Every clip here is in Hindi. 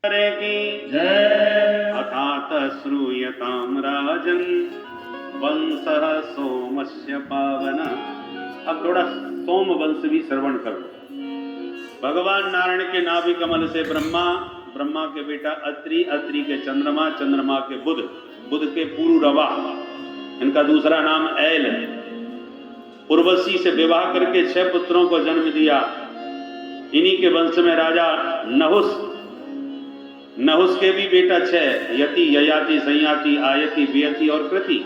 हरे की जय। अथात श्रूयताम राजन वंशः सोमस्य पावन। अब थोड़ा सोम वंश भी श्रवण कर लो। भगवान नारायण के नाभि कमल से ब्रह्मा, ब्रह्मा के बेटा अत्रि, अत्रि के चंद्रमा, चंद्रमा के बुध, बुध के पुरुरवा, इनका दूसरा नाम ऐल। उर्वशी से विवाह करके 6 पुत्रों को जन्म दिया। इन्हीं के वंश में राजा नहुस, नहुस के भी बेटा 6, यति, ययाति, संयाति, आयति, वियति और कृति।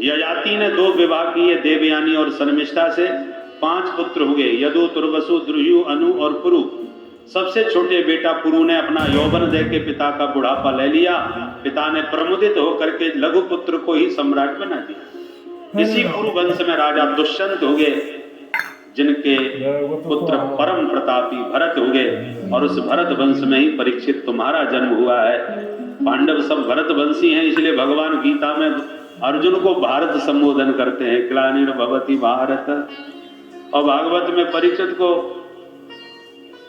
ययाति ने 2 विवाह किए, देवयानी और शर्मिष्ठा से। 5 पुत्र हुए, यदु, तुर्वसु, द्रुयु, अनु और पुरु। सबसे छोटे बेटा पुरु ने अपना यौवन दे के पिता का बुढ़ापा ले लिया। पिता ने प्रमुदित होकर के लघु पुत्र को ही सम्राट बना दिया। इसी पुरु वंश में राजा दुष्यंत हो गए, जिनके पुत्र परम प्रतापी भरत हो गए, और उस भरत वंश में ही परीक्षित तुम्हारा जन्म हुआ है। पांडव सब भरत वंशी हैं, इसलिए भगवान गीता में अर्जुन को भारत संबोधन करते हैं, ग्लानिर् भवति भारत। और भागवत में परीक्षित को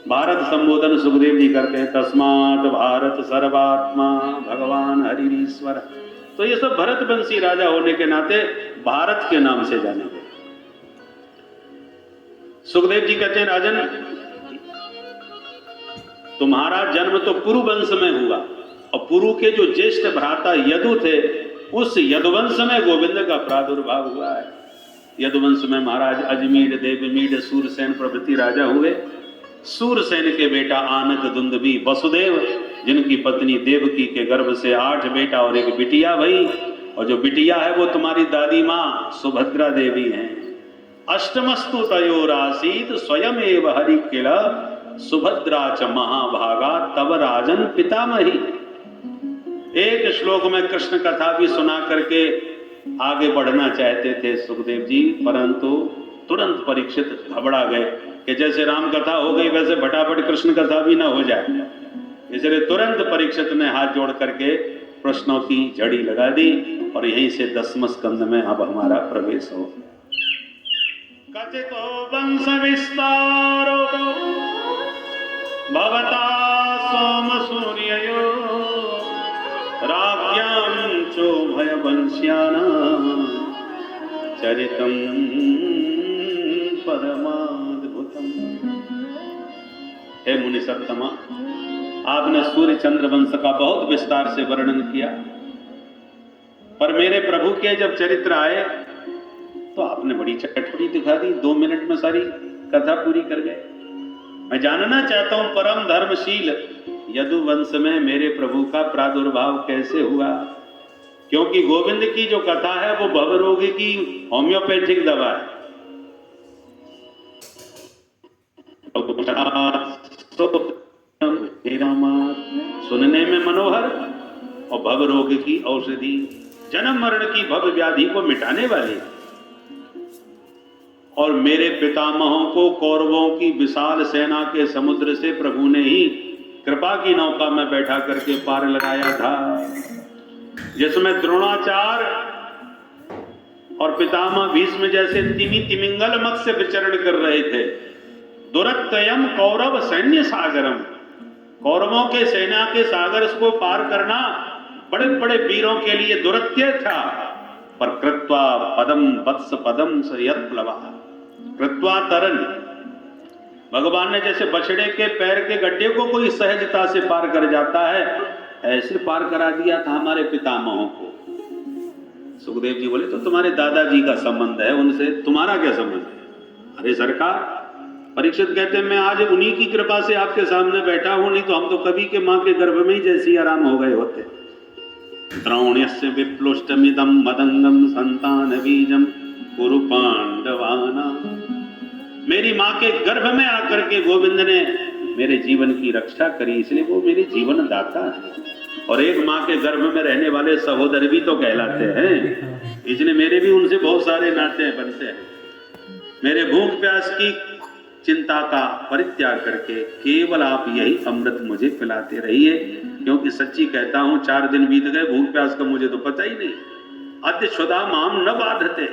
भारत संबोधन सुखदेव जी करते हैं, तस्मात् भारत सर्वात्मा भगवान हरिरीश्वर। तो ये सब भरत वंशी राजा होने के नाते भारत के नाम से जाने गए। सुखदेव जी कहते हैं, राजन तुम्हारा जन्म तो पुरु वंश में हुआ, और पुरु के जो ज्येष्ठ भ्राता यदु थे, उस यदुवंश में गोविंद का प्रादुर्भाव हुआ है। यदुवंश में महाराज अजमीर, देवमीर, सूरसेन प्रभृति राजा हुए। सूरसेन के बेटा आनक, दुंदुभि, वसुदेव, जिनकी पत्नी देवकी के गर्भ से 8 बेटा और 1 बिटिया भई। और जो बिटिया है वो तुम्हारी दादी माँ सुभद्रा देवी हैं। अष्टमस्तु तयोरासीत स्वयं एव हरि किल सुभद्रा च महाभागा तव राजन पितामही। एक श्लोक में कृष्ण कथा भी सुना करके आगे बढ़ना चाहते थे सुखदेव जी, परंतु तुरंत परीक्षित घबरा गए कि जैसे राम कथा हो गई वैसे फटाफट कृष्ण कथा भी ना हो जाए। इसलिए तुरंत परीक्षित ने हाथ जोड़ करके प्रश्नों की झड़ी लगा दी, और यहीं से 10वें स्कंद में अब हमारा प्रवेश हो। कथितो वंश विस्तारो भवता सोम सूर्ययो राज्ञां चोभय वंश्यानां चरितं परमाद्भुतम्। हे मुनि सत्तमा, आपने सूर्य चंद्र वंश का बहुत विस्तार से वर्णन किया, पर मेरे प्रभु के जब चरित्र आए तो आपने बड़ी चटपटी दिखा दी। 2 मिनट में सारी कथा पूरी कर गए। मैं जानना चाहता हूं, परम धर्मशील यदु वंश में मेरे प्रभु का प्रादुर्भाव कैसे हुआ? क्योंकि गोविंद की जो कथा है वो भवरोगी की होम्योपैथिक दवा है। सुनने में मनोहर और भवरोग की औषधि, जन्म मरण की भव व्याधि को मिटाने वाली। और मेरे पितामहों को कौरवों की विशाल सेना के समुद्र से प्रभु ने ही कृपा की नौका में बैठा करके पार लगाया था, जिसमें द्रोणाचार्य और पितामह भीष्म जैसे तिमि तिमिंगल मत्स्य विचरण कर रहे थे। दुरत्ययम कौरव सैन्य सागरम, कौरवों के सेना के सागर को पार करना बड़े बड़े वीरों के लिए दुरत्य था। पर कृत्वा पदम वत्स पदम सयत प्लवा, कृत्वा तरन, भगवान ने जैसे बछड़े के पैर के गड्ढे को कोई सहजता से पार कर जाता है, ऐसे पार करा दिया था हमारे पितामहों को। सुखदेव जी बोले, तो तुम्हारे दादाजी का संबंध है उनसे, तुम्हारा क्या संबंध है? अरे सरकार, परीक्षित कहते हैं, मैं आज उन्हीं की कृपा से आपके सामने बैठा हूं, नहीं तो हम तो कभी के मां के गर्भ में ही जैसी आराम हो गए होते। द्रोण्यस्य विप्लुष्टमिदं मदंगम संतान बीजम कुरु पांडवाना। मेरी मां के गर्भ में आकर के गोविंद ने मेरे जीवन की रक्षा करी, इसलिए वो मेरे जीवन दाता है। और एक मां के गर्भ में रहने वाले सहोदर भी तो कहलाते हैं, इसलिए मेरे भी उनसे बहुत सारे नाते बनते हैं। मेरे भूख प्यास की चिंता का परित्याग करके केवल आप यही अमृत मुझे पिलाते रहिए, क्योंकि सच्ची कहता हूं 4 दिन बीत गए, भूख प्यास का मुझे तो पता ही नहीं। अद्य क्षुधा माम न बाधते,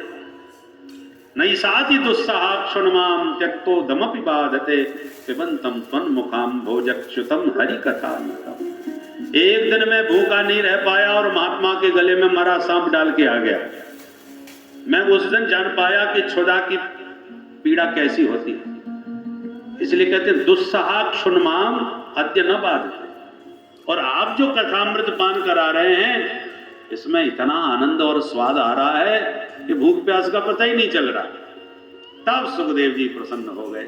नई साति दुस्सहा क्षुण्माम त्यक्तो दमपि बाधते पिबंतम त्वन्मुखाम भोजच्युतम हरि कथामृतम। एक दिन मैं भूखा नहीं रह पाया और महात्मा के गले में मरा सांप डाल के आ गया। मैं उस दिन जान पाया कि क्षुधा की पीड़ा कैसी होती है। इसलिए कहते हैं दुस्सहा क्षुण्माम अद्य न बाधते। और आप जो कथामृत पान करा रहे हैं इसमें इतना आनंद और स्वाद आ रहा है कि भूख प्यास का पता ही नहीं चल रहा। तब सुखदेव जी प्रसन्न हो गए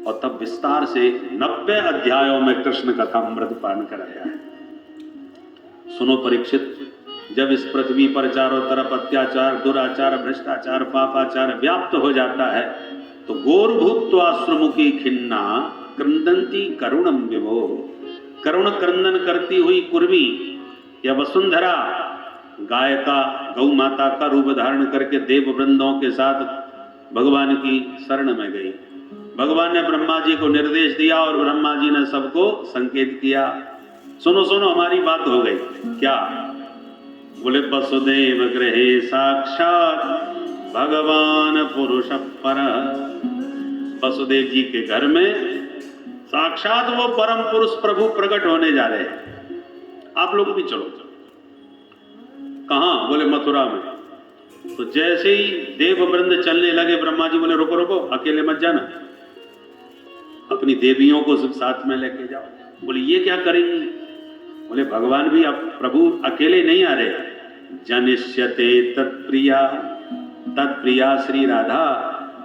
और तब विस्तार से 90 अध्यायों में कृष्ण कथामृत पान कराया है। सुनो परीक्षित, जब इस पृथ्वी पर चारों तरफ अत्याचार, दुराचार, भ्रष्टाचार, पापाचार व्याप्त हो जाता है तो गौरभूत्वाश्रमुखी खिन्ना क्रंदंती करुणम विभो। करुण क्रंदन करती हुई कुर्मी या वसुंधरा गाय का, गौ माता का रूप धारण करके देव वृंदों के साथ भगवान की शरण में गई। भगवान ने ब्रह्मा जी को निर्देश दिया और ब्रह्मा जी ने सबको संकेत किया। सुनो सुनो, हमारी बात हो गई। क्या बोले? वसुदेव गृहे साक्षात भगवान पुरुष पर। वसुदेव जी के घर में साक्षात वो परम पुरुष प्रभु प्रकट होने जा रहे हैं। आप लोग भी चलो। कहां? बोले मथुरा में। तो जैसे ही देववृंद चलने लगे ब्रह्मा जी बोले रुको रुको, अकेले मत जाना, अपनी देवियों को सब साथ में लेके जाओ। बोले ये क्या करेंगी? बोले भगवान भी अब प्रभु अकेले नहीं आ रहे। जनिष्यते तत्प्रिया, तत्प्रिया श्री राधा,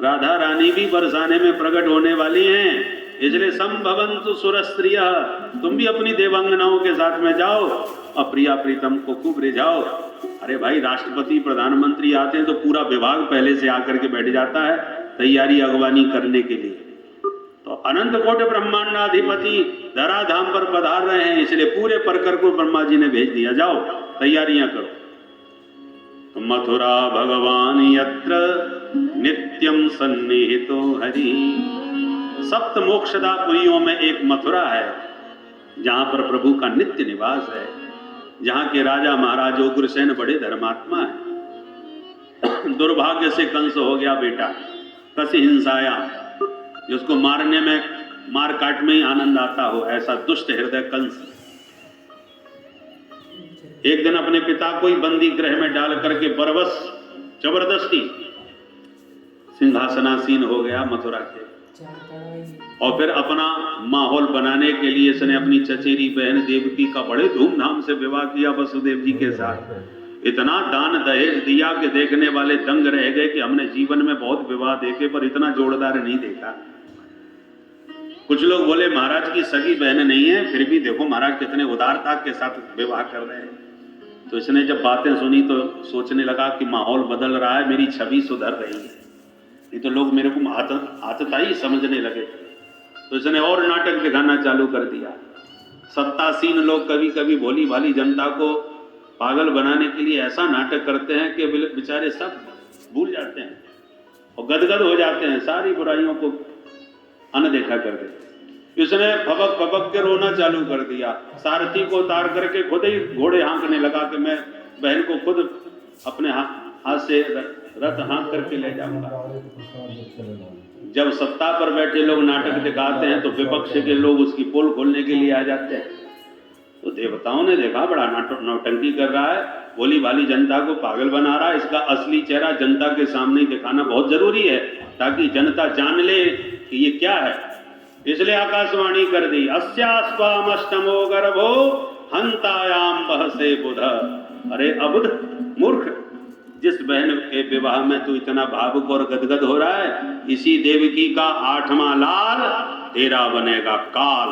राधा रानी भी बरसाने में प्रकट होने वाली हैं। इसलिए संभवन्तु सुरस्त्रिया, तुम भी अपनी देवांगनाओं के साथ में जाओ और प्रिया प्रीतम को खूब रिझाओ। अरे भाई, राष्ट्रपति प्रधानमंत्री आते हैं तो पूरा विभाग पहले से आकर के बैठ जाता है तैयारी अगवानी करने के लिए। तो अनंत कोटि ब्रह्मांडाधिपति धराधाम पर पधार रहे हैं, इसलिए पूरे परकर को ब्रह्मा जी ने भेज दिया, जाओ तैयारियां करो। तो मथुरा भगवान यत्र नित्यम सन्निहितो हरि। सप्त मोक्षदा पुरियों में एक मथुरा है जहां पर प्रभु का नित्य निवास है, जहां के राजा महाराज उग्रसेन बड़े धर्मात्मा है। दुर्भाग्य से कंस हो गया बेटा, कसी हिंसाया, जिसको मारने में, मार काट में ही आनंद आता हो, ऐसा दुष्ट हृदय कंस एक दिन अपने पिता को ही बंदी गृह में डाल करके बरबस जबरदस्ती सिंहासनासीन हो गया मथुरा के। और फिर अपना माहौल बनाने के लिए इसने अपनी चचेरी बहन देवकी का बड़े धूमधाम से विवाह किया वसुदेव जी के साथ। इतना दान दहेज दिया कि देखने वाले दंग रह गए कि हमने जीवन में बहुत विवाह देखे पर इतना जोरदार नहीं देखा। कुछ लोग बोले महाराज की सगी बहन नहीं है, फिर भी देखो महाराज कितने उदारता के साथ विवाह कर रहे हैं। तो इसने जब बातें सुनी तो सोचने लगा कि माहौल बदल रहा है, मेरी छवि सुधर रही है, नहीं तो लोग मेरे को आतताई समझने लगे। तो इसने और नाटक दिखाना चालू कर दिया। सत्तासीन लोग कभी कभी भोली भाली जनता को पागल बनाने के लिए ऐसा नाटक करते हैं कि बेचारे सब भूल जाते हैं और गदगद हो जाते हैं, सारी बुराइयों को अनदेखा कर देते। इसने फबक फबक के रोना चालू कर दिया। सारथी को उतार करके खुद ही घोड़े हाँकने लगा कि मैं बहन को खुद अपने हाथ से रथ हाँक करके ले जाऊंगा। जब सत्ता पर बैठे लोग नाटक दिखाते हैं तो विपक्ष के लोग उसकी पोल खोलने के लिए आ जाते हैं। तो देवताओं ने देखा बड़ा नौटंकी कर रहा है, भोली भाली जनता को पागल बना रहा है, इसका असली चेहरा जनता के सामने दिखाना बहुत जरूरी है ताकि जनता जान ले कि ये क्या है। इसलिए आकाशवाणी कर दी, अस्यास्वामष्टमो गर्भो हंतायाम बहसे बुध। अरे अबुध मूर्ख, जिस बहन के विवाह में तू इतना भावुक और गदगद हो रहा है, इसी देवकी का 8वां लाल तेरा बनेगा काल।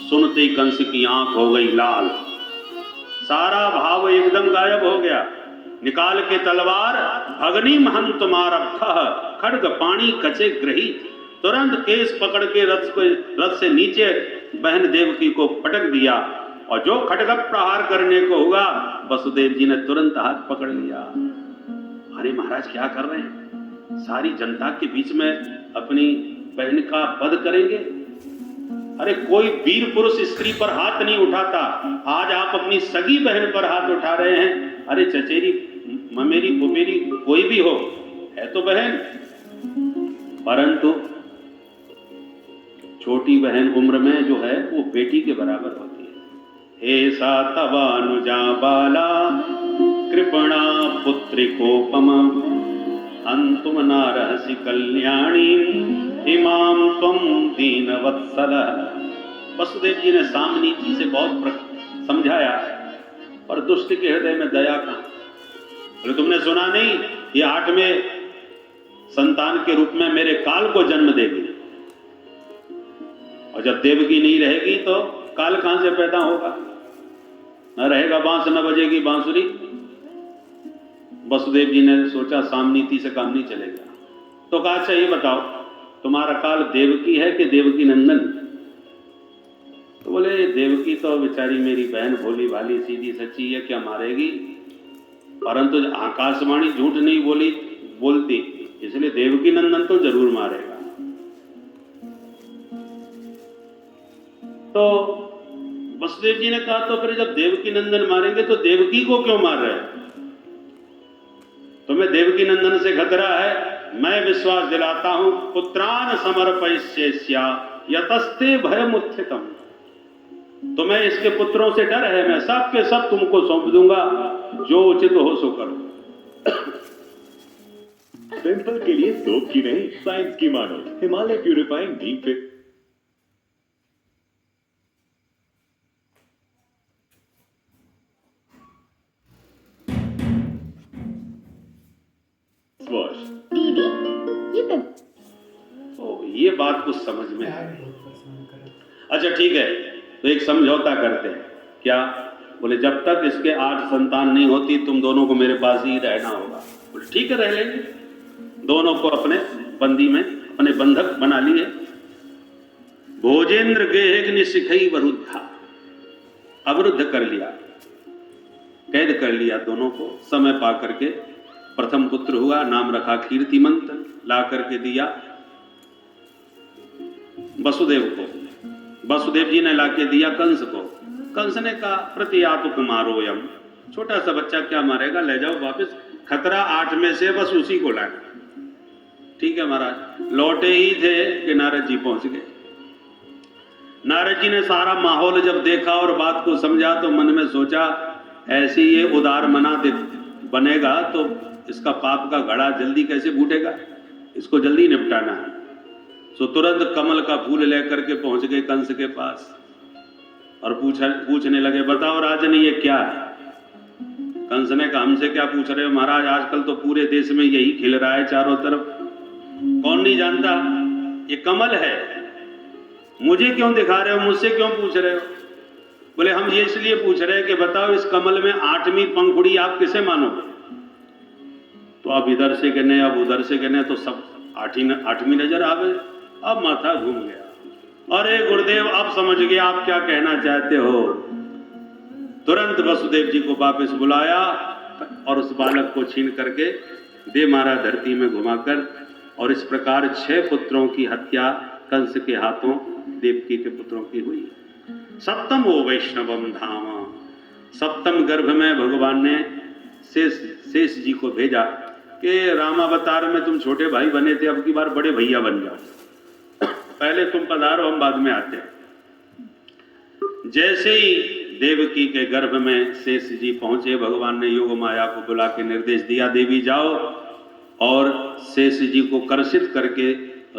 सुनते कंस की आंख हो गई लाल, सारा भाव एकदम गायब हो गया। निकाल के तलवार भगनी महंत मारब्ध खड्ग पाणी कचे ग्रही, तुरंत केस पकड़ के रथ से नीचे बहन देवकी को पटक दिया और जो खड्ग प्रहार करने को हुआ वसुदेव जी ने तुरंत हाथ पकड़ लिया। अरे महाराज क्या कर रहे हैं? सारी जनता के बीच में अपनी बहन का वध करेंगे? अरे कोई वीर पुरुष स्त्री पर हाथ नहीं उठाता, आज आप अपनी सगी बहन पर हाथ उठा रहे हैं। अरे चचेरी, ममेरी, फुफेरी कोई भी हो, है तो बहन, परंतु छोटी बहन उम्र में जो है वो बेटी के बराबर होती है। ऐसा तवानुजा बाला कृपणा पुत्रिकोपम अंतुम नारहसि कल्याणी इमाम त्वं दीनवत्सल। वसुदेव जी ने सामनीति से बहुत समझाया, और दुष्ट के हृदय में दया कहां। बोले तुमने सुना नहीं, ये 8वें संतान के रूप में मेरे काल को जन्म देगी, और जब देवकी नहीं रहेगी तो काल कहां से पैदा होगा। न रहेगा बांस न बजेगी बांसुरी। वसुदेव जी ने सोचा सामनीति से काम नहीं चलेगा, तो कहा अच्छा ये बताओ तुम्हारा काल देवकी है कि देवकी नंदन। तो बोले देवकी तो बेचारी मेरी बहन भोली भाली सीधी सच्ची है, क्या मारेगी, परंतु आकाशवाणी झूठ नहीं बोलती, इसलिए देवकी नंदन तो जरूर मारेगा। तो वसुदेव जी ने कहा तो फिर जब देवकी नंदन मारेंगे तो देवकी को क्यों मार रहे हैं, तुम्हें देवकी नंदन से खतरा है। मैं विश्वास दिलाता हूं पुत्रान समर्पयिष्यस्या यतस्ते भयमुत्थितम। तुम्हें इसके पुत्रों से डर है, मैं सब के सब तुमको सौंप दूंगा, जो उचित हो सो करो। सिंपल के लिए सोप की नहीं साइंस की मानो Himalaya purifying deep face wash. दीदी ये बात कुछ समझ में है। अच्छा ठीक है, तो एक समझौता करते हैं। क्या? बोले जब तक इसके 8 संतान नहीं होती तुम दोनों को मेरे पास ही रहना होगा। बोले ठीक है रह लेंगे। दोनों को अपने बंदी में अपने बंधक बना लिए। भोजेंद्र गेहग्नि सिखई वरुद्धा, अवरुद्ध कर लिया, कैद कर लिया दोनों को। समय पा करके प्रथम पुत्र हुआ, नाम रखा कीर्तिमंत, ला करके दिया वसुदेव को। वसुदेव जी ने लाके दिया कंस को। कंस ने कहा प्रतियातु कुमारोयम, छोटा सा बच्चा क्या मारेगा, ले जाओ वापस, खतरा 8 में से बस उसी को लाना। ठीक है महाराज। लौटे ही थे कि नारद जी पहुंच गए। नारद जी ने सारा माहौल जब देखा और बात को समझा तो मन में सोचा ऐसी ये उदार मना बनेगा तो इसका पाप का घड़ा जल्दी कैसे फूटेगा, इसको जल्दी निपटाना है। सो तुरंत कमल का फूल लेकर के पहुंच गए कंस के पास और पूछने लगे बताओ राजन ये क्या है। कंस ने कहा हमसे क्या पूछ रहे हो महाराज, आजकल तो पूरे देश में यही खिल रहा है चारों तरफ, कौन नहीं जानता, ये कमल है, मुझे क्यों दिखा रहे हो, मुझसे क्यों पूछ रहे हो। बोले हम ये इसलिए पूछ रहे हैं कि बताओ इस कमल में 8वीं पंखुड़ी आप किसे मानोगे। तो अब इधर से कहने अब उधर से कहने तो सब 8वीं नजर आ गए। अब माथा घूम गया। अरे गुरुदेव अब समझ गया आप क्या कहना चाहते हो। तुरंत वसुदेव जी को वापस बुलाया और उस बालक को छीन करके दे मारा धरती में घुमाकर। और इस प्रकार 6 पुत्रों की हत्या कंस के हाथों देवकी के पुत्रों की हुई। सप्तम वो वैष्णवम धाम, 7वें गर्भ में भगवान ने शेष जी को भेजा कि रामावतार में तुम छोटे भाई बने थे, अब की बार बड़े भैया बन जाओ, पहले तुम पधारो हम बाद में आते हैं। जैसे ही देवकी के गर्भ में शेष जी पहुंचे भगवान ने योग माया को बुला के निर्देश दिया देवी जाओ और शेष जी को कर्षित करके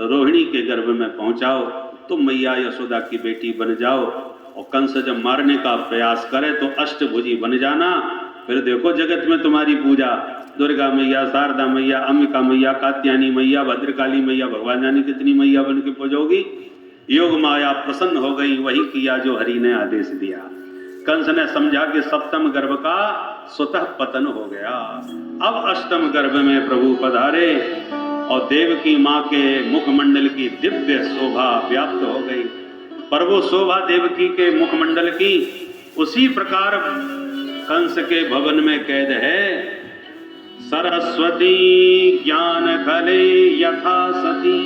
रोहिणी के गर्भ में पहुंचाओ, तुम मैया यशोदा की बेटी बन जाओ और कंस जब मारने का प्रयास करे तो अष्टभुजी बन जाना। फिर देखो जगत में तुम्हारी पूजा दुर्गा मैया, शारदा मैया, अंबिका मैया, कात्यायनी मैया, भद्रकाली मैया, भगवान जाने कितनी मैया बन के पूजोगी। योग माया प्रसन्न हो गई, वही किया जो हरि ने आदेश दिया। कंस ने समझा कि 7वें गर्भ का स्वतः पतन हो गया। अब 8वें गर्भ में प्रभु पधारे और देव की मां के मुखमंडल की दिव्य शोभा व्याप्त हो गई। पर वो शोभा देवकी के मुखमंडल की उसी प्रकार कंस के भवन में कैद है। सरस्वती ज्ञान खले यथा सती,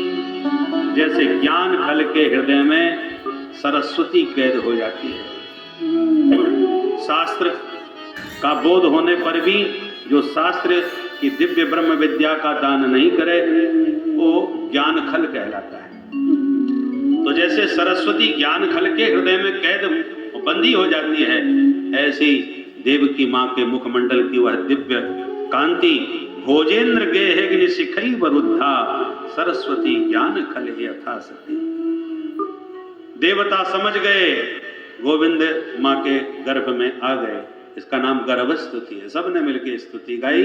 जैसे ज्ञान खल के हृदय में सरस्वती कैद हो जाती है। शास्त्र का बोध होने पर भी जो शास्त्र की दिव्य ब्रह्म विद्या का दान नहीं करे वो ज्ञान खल कहलाता है। तो जैसे सरस्वती ज्ञान खल के हृदय में कैद बंदी हो जाती है, ऐसे ही देवकी माँ के मुखमंडल की वह दिव्य कांति भोजेंद्र गेहग्नि शिखई वरुद्धा सरस्वती ज्ञान खल यथा सती। देवता समझ गए, गोविंद माँ के गर्भ में आ गए। इसका नाम गर्भ स्तुति है। सबने मिलकर स्तुति गाई।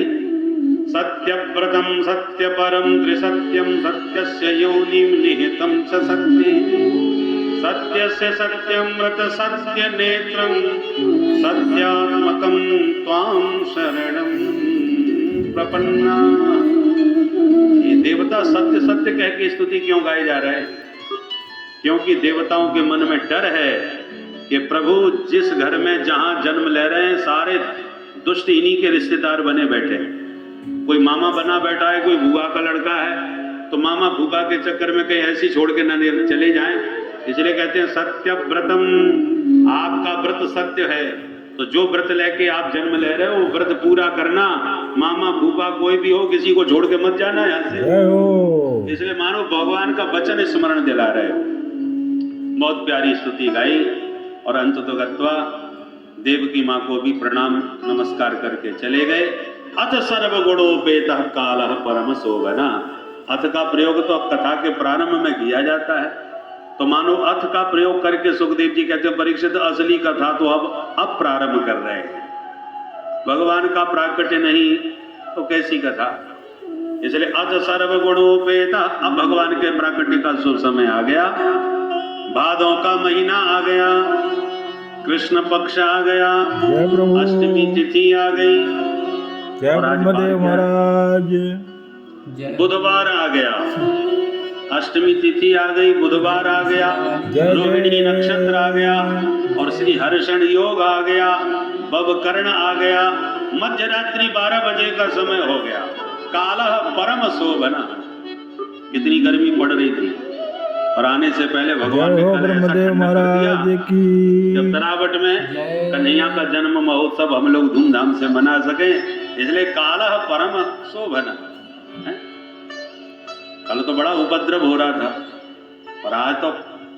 सत्यव्रतम सत्य परम त्रिसत्यम सत्यस्य योनिम निहितम च सत्ये सत्यस्य सत्यमृत सत्य नेत्रम सत्यात्मकम त्वां शरणम प्रपन्ना। ये देवता सत्य सत्य कह के स्तुति क्यों गाई जा रहा है? क्योंकि देवताओं के मन में डर है कि प्रभु जिस घर में जहां जन्म ले रहे हैं सारे दुष्ट इन्हीं के रिश्तेदार बने बैठे हैं। कोई मामा बना बैठा है, कोई बुआ का लड़का है, तो मामा बुआ के चक्कर में कहीं ऐसी छोड़ के न चले जाएं। इसलिए कहते हैं सत्य व्रतम, आपका व्रत सत्य है। तो जो व्रत लेके आप जन्म ले रहे हो वो व्रत पूरा करना। मामा बुआ कोई भी हो, किसी को छोड़ के मत जाना यहाँ से। इसलिए मानो भगवान का वचन स्मरण दिला रहे हो। बहुत प्यारी स्तुति गाई और अंत तो गत्वा देवकी माँ को भी प्रणाम नमस्कार करके चले गए। अथ सर्वगुणोपेतः कालः परम शोभना। अथ का प्रयोग तो कथा के प्रारंभ में किया जाता है, तो मानो अथ का प्रयोग करके सुखदेव जी कहते हैं परीक्षित असली कथा तो अब प्रारंभ कर रहे हैं। भगवान का प्राकट्य नहीं तो कैसी कथा? इसलिए अथ सर्वगुणोपेतः, अब भगवान के प्राकट्य का शुभ समय आ गया। भादों का महीना आ गया, कृष्ण पक्ष आ गया, अष्टमी तिथि आ गई, महाराज बुधवार आ गया। अष्टमी तिथि आ गई, बुधवार आ गया, रोहिणी नक्षत्र आ गया और श्री हर्षण योग आ गया, बवकर्ण आ गया। मध्यरात्रि 12 बजे का समय हो गया। कालः परम शोभना। कितनी गर्मी पड़ रही थी और आने से पहले भगवान ने ब्रह्मदेव महाराज की जब तरावट में कन्हैया का जन्म महोत्सव हम लोग धूमधाम से मना सके, इसलिए कालः परम शोभना। कल तो बड़ा उपद्रव हो रहा था और आज तो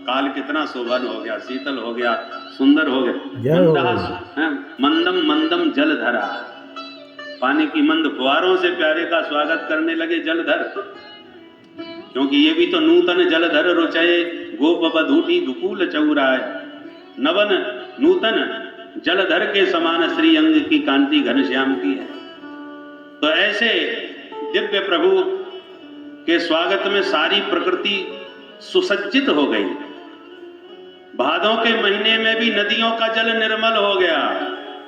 काल कितना शोभन हो गया, शीतल हो गया, सुंदर हो गया। मंदम मंदम जलधरा, पानी की मंद फुहारों से प्यारे का स्वागत करने लगे जलधर। क्योंकि ये भी तो नूतन जलधर रुचये गोप बधूटी दुकूल चौराय। नवन नूतन जलधर के समान श्री अंग की कांति घनश्याम की है। तो ऐसे दिव्य प्रभु के स्वागत में सारी प्रकृति सुसज्जित हो गई। भादों के महीने में भी नदियों का जल निर्मल हो गया।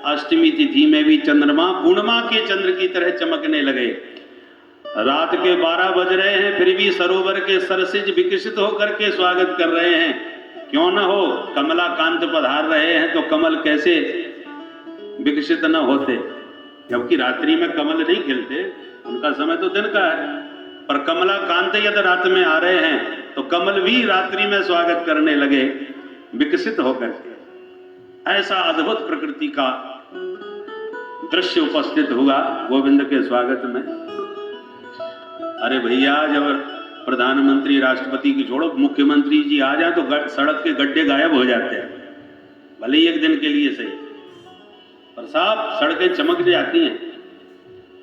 अष्टमी तिथि में भी चंद्रमा पूर्णिमा के चंद्र की तरह चमकने लगे। रात के 12 बज रहे हैं, फिर भी सरोवर के सरसिज विकसित होकर के स्वागत कर रहे हैं। क्यों न हो, कमला कांत पधार रहे हैं तो कमल कैसे विकसित न होते। जबकि रात्रि में कमल नहीं खिलते, उनका समय तो दिन का है, पर कमला कांत यदि रात में आ रहे हैं तो कमल भी रात्रि में स्वागत करने लगे विकसित होकर के। ऐसा अद्भुत प्रकृति का दृश्य उपस्थित हुआ गोविंद के स्वागत में। अरे भैया, जब प्रधानमंत्री राष्ट्रपति की छोड़ो, मुख्यमंत्री जी आ जाए तो सड़क के गड्ढे गायब हो जाते हैं, भले ही एक दिन के लिए सही, पर साफ सड़कें चमक जाती हैं।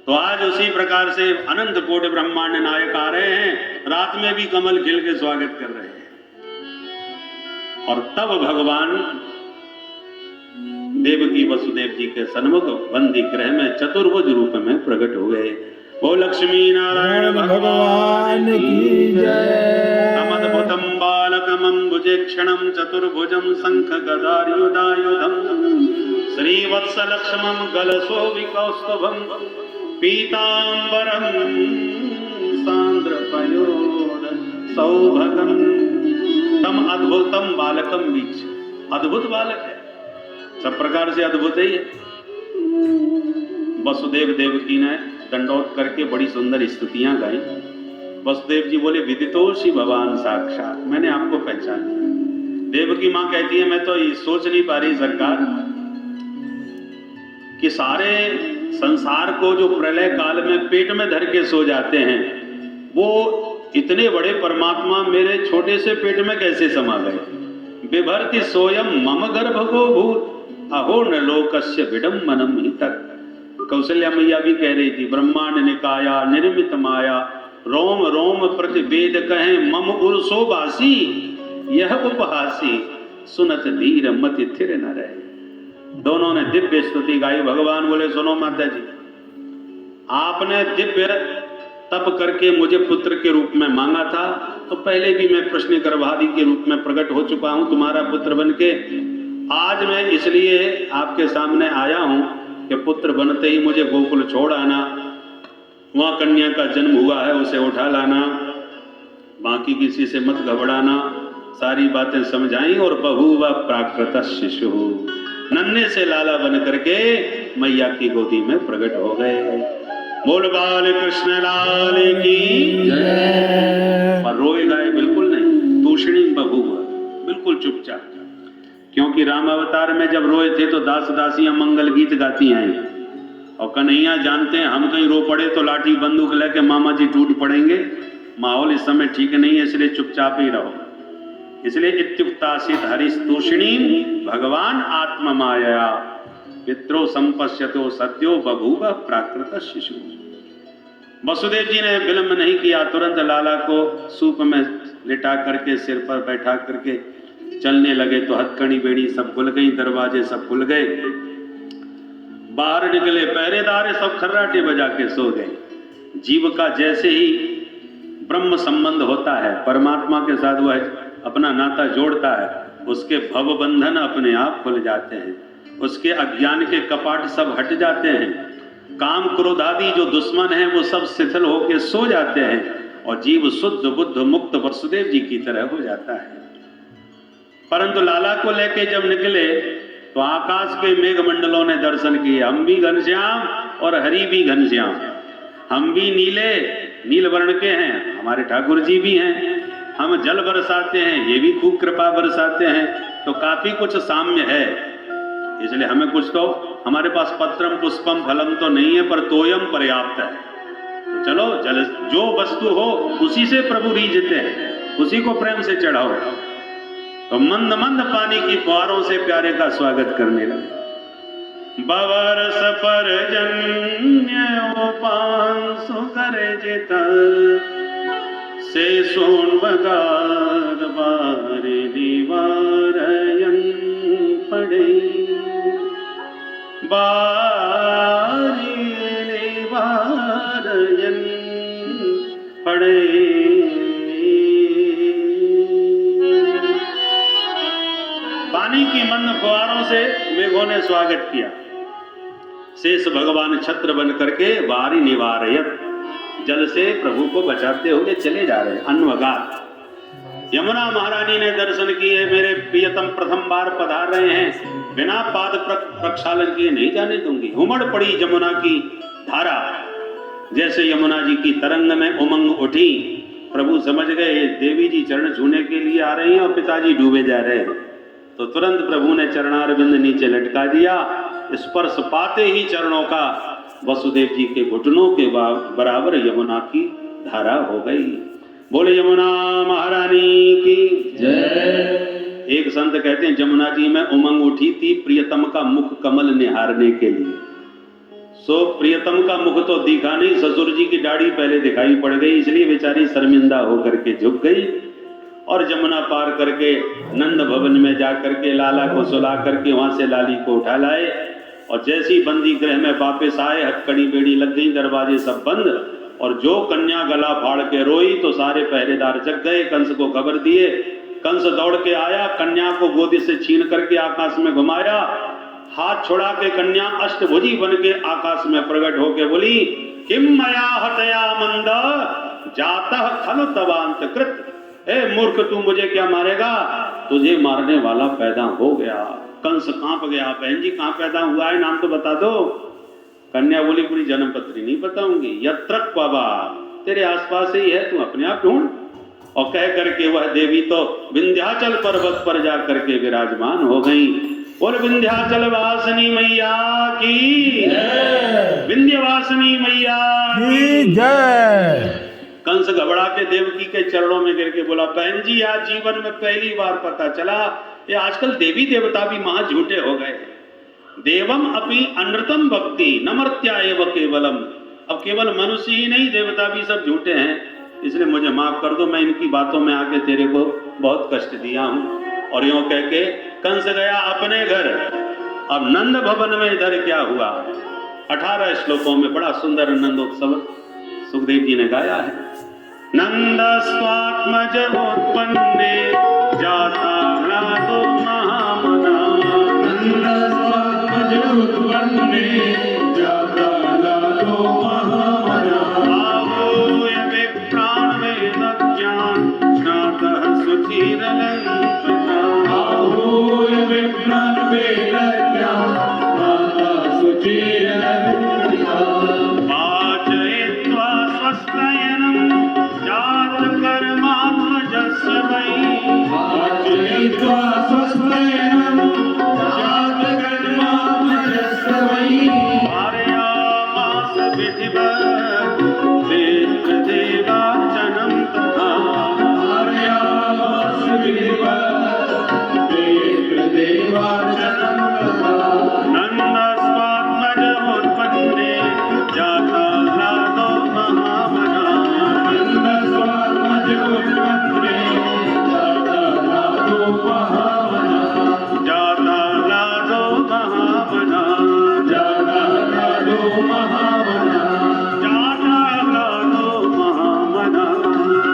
तो आज उसी प्रकार से अनंत कोटि ब्रह्मांड नायक आ रहे हैं, रात में भी कमल खिल के स्वागत कर रहे हैं। और तब भगवान देवकी वसुदेव जी के सन्मुख बंदी गृह में चतुर्भुज रूप में प्रकट हो गए। ओ लक्ष्मी नारायण भगवान की जय। अमद्भुतम बालकम अम्बुजेक्षणम चतुर्भुजम शंख गदायुधायुधम श्रीवत्सलक्ष्मम गलशोभिकौस्तुभम पीतांबरम सांद्रपयोद सौभगम तम अद्भुतम बालकम बीच। अद्भुत बालक है, सब प्रकार से अद्भुत ही है। वसुदेव देवकी ने दंडोत करके बड़ी सुंदर स्तुतियां गाई। वसुदेव जी बोले विदितोषि भगवान साक्षात, मैंने आपको पहचान लिया। देवकी माँ कहती है मैं तो ये सोच नहीं पा रही सरकार कि सारे संसार को जो प्रलय काल में पेट में धर के सो जाते हैं वो इतने बड़े परमात्मा मेरे छोटे से पेट में कैसे समा गए? बिभर्ति सोयम मम गर्भगो भूत अहो न लोकस्य विडम्बनम हि तत्। कौशल्या मैया भी कह रही थी, ब्रह्मांड निकाया निर्मित माया रोम रोम प्रतिवेद कहे मम उर्सो बासी यह उपहासी सुनत धीर मति थिर न रहे। दोनों ने दिव्य स्तुति गाई। भगवान बोले, सुनो माता जी, आपने दिव्य तप करके मुझे पुत्र के रूप में मांगा था, तो पहले भी मैं प्रश्न गर्भादि के रूप में प्रकट हो चुका हूं तुम्हारा पुत्र बनके। आज मैं इसलिए आपके सामने आया हूं कि पुत्र बनते ही मुझे गोकुल छोड़ आना, वहां कन्या का जन्म हुआ है उसे उठा लाना, बाकी किसी से मत घबराना, सारी बातें समझाई। और बहुवा प्राकृत शिशु, नन्हे से लाला बन करके मैया की गोदी में प्रकट हो गए। बोल बाल कृष्ण लाल की जय। पर रोए गाए बिल्कुल नहीं, तूषणी बबूआ, बिल्कुल चुपचाप। क्योंकि राम अवतार में जब रोए थे तो दास दासियां मंगल गीत गाती हैं, और कन्हैया जानते हैं हम कहीं रो पड़े तो लाठी बंदूक लेके मामा जी टूट पड़ेंगे, माहौल इस समय ठीक नहीं है, इसलिए चुपचाप ही रहो। इसलिए इत्युक्तासित हरिस्तूषणी भगवान आत्म माया पित्रो संपश्यतो सद्यो बभूव प्राकृत शिशु। वसुदेव जी ने विलंब नहीं किया, तुरंत लाला को सूप में लिटा करके सिर पर बैठा करके चलने लगे। तो हथकड़ी बेड़ी सब खुल गई, दरवाजे सब खुल गए, बाहर निकले, पहरेदार सब खर्राटे बजा के सो गए। जीव का जैसे ही ब्रह्म संबंध होता है, परमात्मा के साथ वह अपना नाता जोड़ता है, उसके भव बंधन अपने आप खुल जाते हैं, उसके अज्ञान के कपाट सब हट जाते हैं, काम क्रोध आदि जो दुश्मन हैं वो सब शिथिल होकर सो जाते हैं, और जीव शुद्ध बुद्ध मुक्त वसुदेव जी की तरह हो जाता है। परंतु लाला को लेके जब निकले तो आकाश के मेघमंडलों ने दर्शन किए। हम भी घनश्याम और हरि भी घनश्याम, हम भी नीले नील वर्ण के हैं, हमारे ठाकुर जी भी हैं, हम जल बरसाते हैं, ये भी खूब कृपा बरसाते हैं, तो काफी कुछ साम्य है। इसलिए हमें कुछ तो, हमारे पास पत्रम पुष्पम फलम तो नहीं है, पर तोयम पर्याप्त है। तो चलो जल जो वस्तु हो उसी से प्रभु रीझते हैं, उसी को प्रेम से चढ़ाओ। तो मंद मंद पानी की फुहारों से प्यारे का स्वागत करने लगे। बवर्ष पर जन्योपांसु करे जित से सोन बगार बारे निवारयन पड़े, बारे निवारयन पड़े। पानी की मंद फुहारों से मेघों ने स्वागत किया। शेष भगवान छत्र बन करके वारी निवारयत, जल से प्रभु को बचाते हुए चले जा रहे। अन्वगात यमुना महारानी ने दर्शन किए, मेरे प्रियतम प्रथम बार पधार रहे हैं, बिना पाद प्रक्षालन किए नहीं जाने दूंगी। उमड़ पड़ी यमुना की धारा, जैसे यमुना जी की तरंग में उमंग उठी। प्रभु समझ गए देवी जी चरण छूने के लिए आ रही हैं और पिताजी डूबे जा रहे हैं, तो तुरंत प्रभु ने चरणारविंद नीचे लटका दिया। स्पर्श पाते ही चरणों का वसुदेव जी के घुटनों के बराबर यमुना की धारा हो गई। बोले यमुना महारानी की जय। एक संत कहते हैं यमुना जी में उमंग उठी थी प्रियतम का मुख कमल निहारने के लिए। सो प्रियतम का मुख तो दिखा नहीं, ससुर जी की दाढ़ी पहले दिखाई पड़ गई, इसलिए बेचारी शर्मिंदा होकर के झुक गई और यमुना पार करके नंद भवन में जा करके लाला को सुला करके वहां से लाली को उठा लाए। और जैसी बंदी गृह में वापस आए, हथकड़ी बेड़ी लग गई, दरवाजे सब बंद, और जो कन्या गला फाड़ के रोई तो सारे पहरेदार जग गए, कंस को खबर दिए। कंस दौड़ के आया, कन्या को गोदी से छीन करके आकाश में घुमाया, हाथ छुड़ा के कन्या अष्टभुजी बन के आकाश में प्रकट होके बोली, किम मया हतया मंद जातः खलु तवांत कृत। ए मूर्ख, तू मुझे क्या मारेगा, तुझे मारने वाला पैदा हो गया। कंस कांप गया, बहन जी कहाँ पैदा हुआ है, नाम तो बता दो। कन्या बोली पूरी जन्मपत्री नहीं बताऊंगी। यत्रक बाबा, तेरे आसपास ही है, तू अपने आप ढूंढ। और कह करके वह देवी तो विंध्याचल पर्वत पर जा करके विराजमान हो गई। और विंध्याचल वासिनी मैया की, विंध्यवासिनी मैया की जय। कंस घबरा के देवकी के चरणों में गिर के बोला, बहन जी आज जीवन में पहली बार पता चला ये आजकल देवी देवता भी महा झूठे हो गए। देवम अपि अनृतम भक्ति नमर्त्या एव केवलम। अब केवल मनुष्य ही नहीं देवता भी सब झूठे हैं, इसलिए मुझे माफ कर दो, मैं इनकी बातों में आके तेरे को बहुत कष्ट दिया हूं। और यूं कह के कंस गया अपने घर। अब नंद भवन में इधर क्या हुआ, 18 श्लोकों में बड़ा सुंदर नंदोत्सव सुखदेव जी ने गाया है। नंद स्वात्मज उत्पन्ने जाता ह्लादो महामना। नंद स्वात्मज उत्पन्ने जाता ह्लादो महामना। आहोय विप्रान् वेद ज्ञान स्नातः सुचिरलङ्कृता। आहोय विप्रान् वेद ज्ञान स्नातः सुचिरलङ्कृता। पाचयित्वा स्वस्तयनं जातकर्मात्मजस्य वै। पाचयित्वा स्वस्तयनं जातकर्मात्मजस्य वै। पारयामास विधिवत् पितृदेवार्चनं तथा। आर्यामास विधिवत् पितृदेवार्चनं तथा। नन्दस्वात्मज उत्पन्ने जाता ह्लादो महामना। नंद स्वात्मज उत्पन्ने जाता ह्लादो महामना। जाता ह्लादो महामना। जाता ह्लादो महामना। जाता ह्लादो महामना।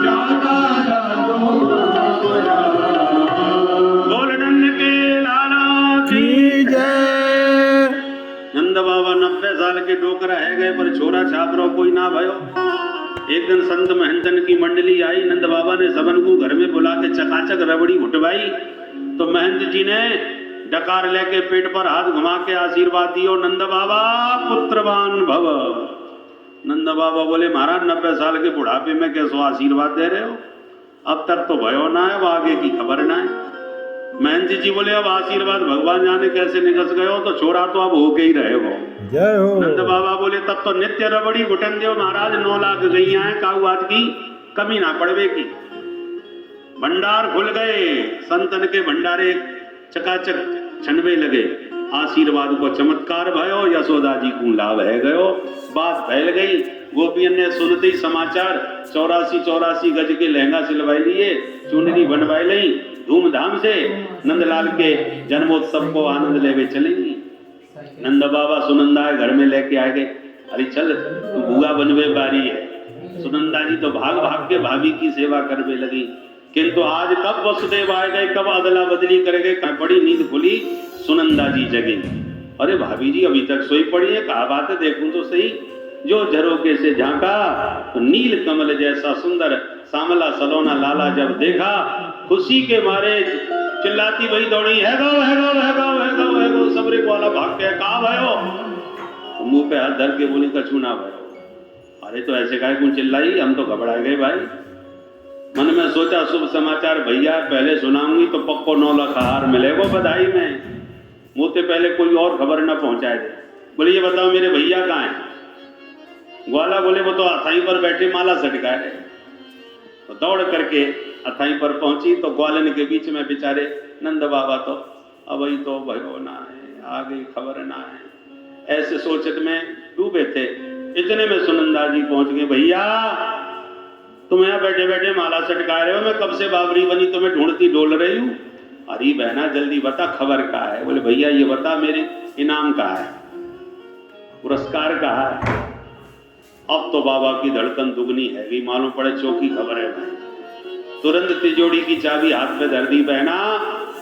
जाता ह्लादो महामना। बोल नंद के लाला की जय। नंद बाबा 90 साल के डोकरा है गए पर छोरा छापरो कोई ना भयो। एक दिन संत महंतन की मंडली आई, नंद बाबा ने सबन को घर में बुला के चकाचक रबड़ी उठवाई तो महंत जी ने डकार लेके पेट पर हाथ घुमा के आशीर्वाद दियो, नंद बाबा पुत्रवान भव। नंद बाबा बोले, महाराज 90 साल के बुढ़ापे में कैसो आशीर्वाद दे रहे हो, अब तक तो भयो ना है, वो आगे की खबर ना है। महंत जी बोले, अब आशीर्वाद भगवान जाने कैसे निकस गए हो, तो छोरा तो अब हो के ही रहे हो। जय हो। नंद बाबा बोले, तब तो नित्य रबड़ी घुटन देव महाराज, 9 लाख गैया है, काऊ आज की कमी ना पड़वे की। भंडार खुल गए, संतन के भंडारे चकाचक छनवे लगे। आशीर्वाद को चमत्कार भयो, यशोदा जी को लाभ है गयो। बात फैल गई, गोपियन ने सुनते ही समाचार 84 गज के लहंगा सिलवाई लिए, चुनरी बनवाई ली, धूमधाम से नंदलाल के जन्मोत्सव को आनंद लेवे चलेंगी। नंद बाबा सुनंदा घर में लेके आ गए, अरे चल तू बुआ बनवे बारी है। सुनंदा जी तो भाग भाग के भाभी की सेवा करने लगी, किंतु आज कब वसुदेव आ गए, कब अदला बदली कर गए, बड़ी नींद खुली, सुनंदा जी जगे। अरे भाभी जी अभी तक सोई पड़ी है, कहा बात है, देखूं तो सही। जो झरोके से झांका तो नील कमल जैसा सुंदर सांवला सलोना लाला जब देखा, खुशी के मारे चिल्लाती वही दौड़ी, है गो है गो है गो है गो है गो। सबरे को वाला भाग के कहा भयो, मुंह पे हाथ धर के बोली, कछू ना भयो। अरे तो ऐसे काहे क्यों चिल्लाई, हम तो घबरा गए भाई। मन में सोचा शुभ समाचार भैया पहले सुनाऊंगी तो पक्को 9 लाख हार मिलेगा बधाई में, मुंह से पहले कोई और खबर ना पहुंचाए दे। बोले ये बताओ मेरे भैया कहाँ हैं? ग्वाला बोले वो तो अथाई पर बैठे माला सटकाए। तो दौड़ करके अथाई पर पहुंची तो ग्वालन के बीच में बेचारे नंद बाबा तो अब ही तो भयो ना है, आगे खबर ना है, ऐसे सोचत में डूबे थे। इतने में सुनंदा जी पहुंच गए, भैया तुम यहाँ बैठे बैठे माला सटका रहे हो, मैं कब से बाबरी बनी तुम्हें ढूंढती डोल रही हूँ। अरे बहना जल्दी बता खबर का है। बोले भैया ये बता मेरे इनाम का है, पुरस्कार का है। अब तो बाबा की धड़कन दुगनी है, मालूम पड़े चौकी खबर है भाई। तुरंत तिजोरी की चाबी हाथ में धर दी, बहना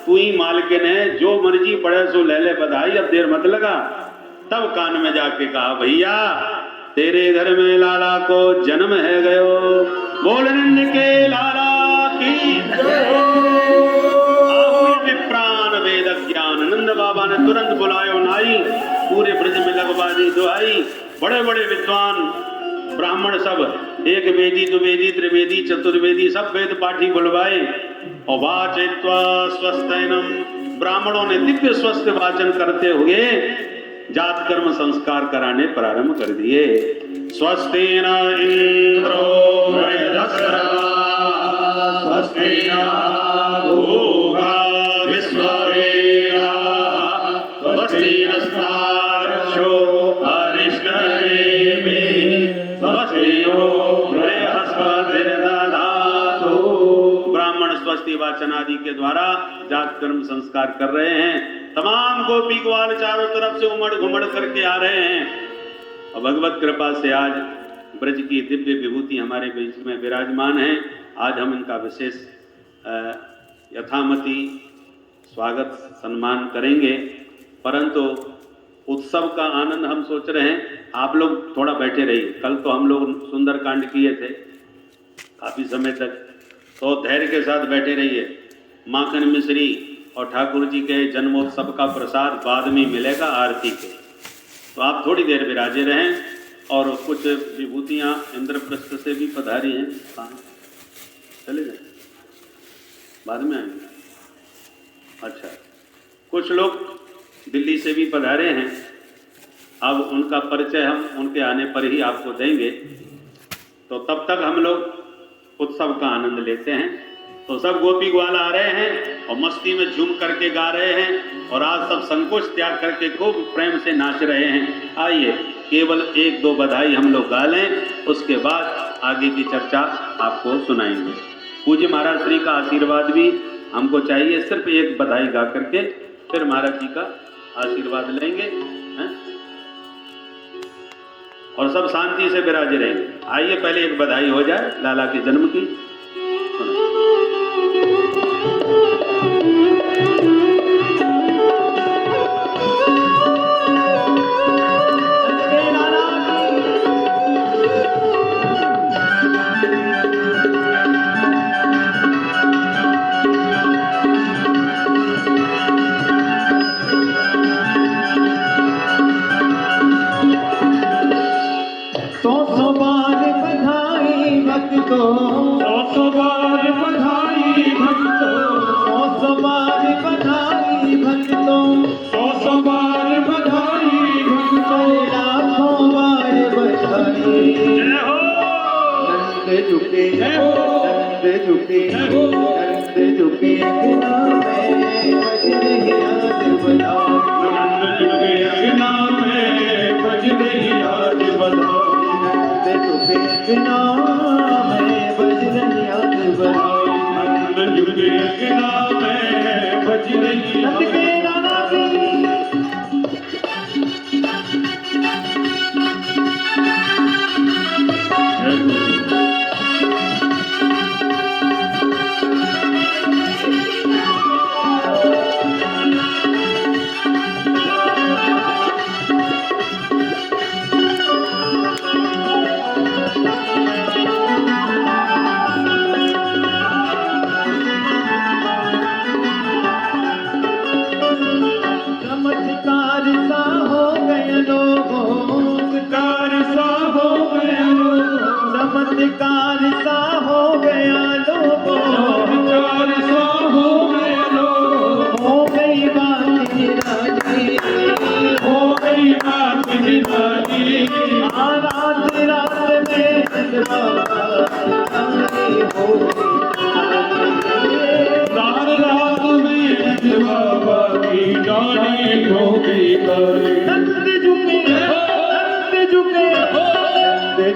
तू ही मालकिन है, जो मर्जी पड़े सो ले ले बधाई, अब देर मत लगा। तब कान में जाके कहा, भैया तेरे घर में लाला को जन्म है गयो, बोल नंद के लाला की जय हो। प्राण वेद ज्ञान नंद बाबा ने तुरंत बुलायो नाई, पूरे ब्रज में लगवा दी दुहाई। बड़े बड़े विद्वान ब्राह्मण सब, एक वेदी द्विवेदी त्रिवेदी चतुर्वेदी सब वेद पाठी बुलवाए। और वाचयित्वा स्वस्तैनम, ब्राह्मणों ने दिव्य स्वस्थ वाचन करते हुए जात कर्म संस्कार कराने प्रारंभ कर दिए। स्वस्ति न इंद्रो वृद्धश्रवा स्वस्ति भूगा विश्ववेदाः स्वस्ति नस्तार्क्ष्यो अरिष्टनेमिः स्वस्ति नो बृहस्पतिर्दधातु। ब्राह्मण स्वस्ति वाचन आदि के द्वारा जात कर्म संस्कार कर रहे हैं। तमाम गोपी ग्वाल चारों तरफ से उमड़ घुमड़ करके आ रहे हैं और भगवत कृपा से आज ब्रज की दिव्य विभूति हमारे बीच में विराजमान है। आज हम इनका विशेष यथामति स्वागत सम्मान करेंगे, परंतु उत्सव का आनंद हम सोच रहे हैं आप लोग थोड़ा बैठे रहिए। कल तो हम लोग सुंदरकांड किए थे काफी समय तक, तो धैर्य के साथ बैठे रहिए। माखन मिश्री और ठाकुर जी के जन्मोत्सव का प्रसाद बाद में मिलेगा आरती के, तो आप थोड़ी देर विराजे रहें। और कुछ विभूतियाँ इंद्रप्रस्थ से भी पधारी हैं। हाँ चले जाए, बाद में आएंगे। अच्छा, कुछ लोग दिल्ली से भी पधारे हैं, अब उनका परिचय हम उनके आने पर ही आपको देंगे। तो तब तक हम लोग उत्सव का आनंद लेते हैं। तो सब गोपी ग्वाल आ रहे हैं और मस्ती में झूम करके गा रहे हैं और आज सब संकोच त्याग करके खूब प्रेम से नाच रहे हैं। आइए केवल एक दो बधाई हम लोग गा लें, उसके बाद आगे की चर्चा आपको सुनाएंगे। पूज्य महाराज श्री का आशीर्वाद भी हमको चाहिए, सिर्फ एक बधाई गा करके फिर महाराज जी का आशीर्वाद लेंगे हैं? और सब शांति से विराजे रहेंगे। आइए पहले एक बधाई हो जाए लाला के जन्म की।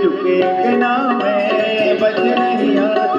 झुके के नाम में बज रही आज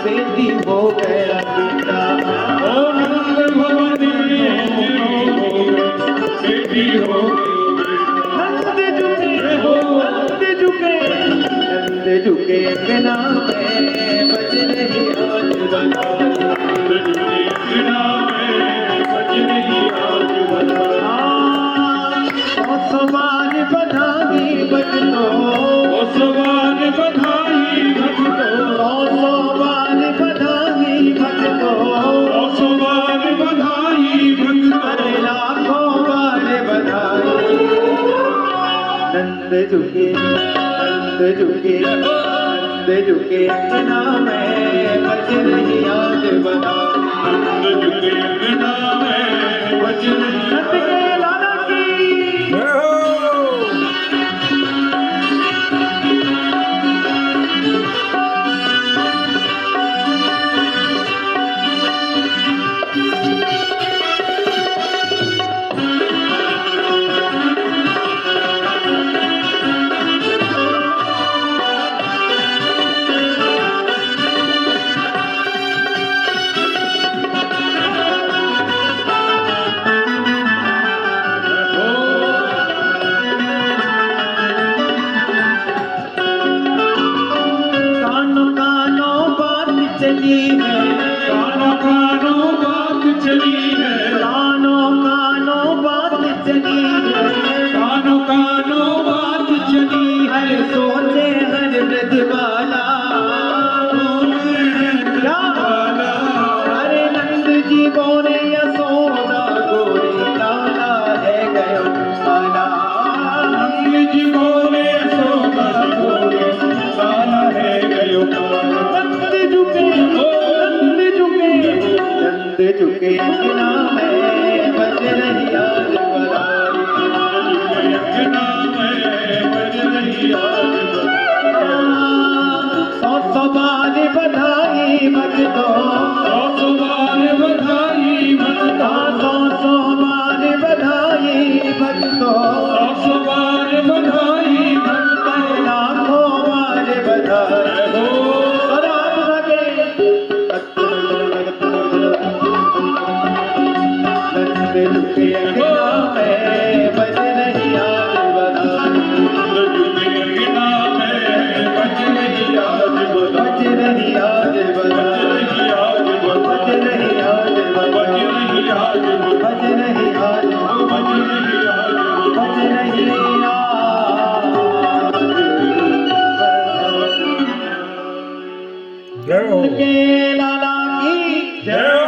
बेटी हो गया बेटा। ओ नंद भवनी बेटी हो नंद झुके हो, नंद झुके, नंद झुके अंगना में बज रही आज बधाई। बिना में बज रही आज बधाई। सौ बार बधाई बजनो, सवार बधाई भक्तो, सौ बार बधाई बजनो, सवार बधाई भक्तो। अरे लाखों बार बधाई। नंद झुके, नंद झुके, नंद झुके अंगना में बज रही आज बधाई। नंद झुके अंगना में बज रही नंद के लाला की कानों कानों बात चली है, कानों कानों बात चली है, कानों कानों बात चली है, कानों कानों बात चली है। हर सोचे हर ब्रजबाला। अरे नंद जी बोले यशोदा गोरी लाला है गयो काला। नंद जी बोले सोना बोले काला है गयो काला। नंद झुके, नंद झुके, नंद झुके अंगना में बज रही आज बधाई। अंगना में बज रही आज सौ बार बधाई भक्तो, सवार बधाई भक्तो, सौ बार बधाई भक्तो, सवार बधाई भक्तो। लाखों बार बधाई हो। राम लगे नंद झुके अंगना में बज रही आज बधाई। अंगना में बज रही आज बज रही आज बधाई, बज रही आज बधाई, बज रही आज, बज रही आज। के लाला की जय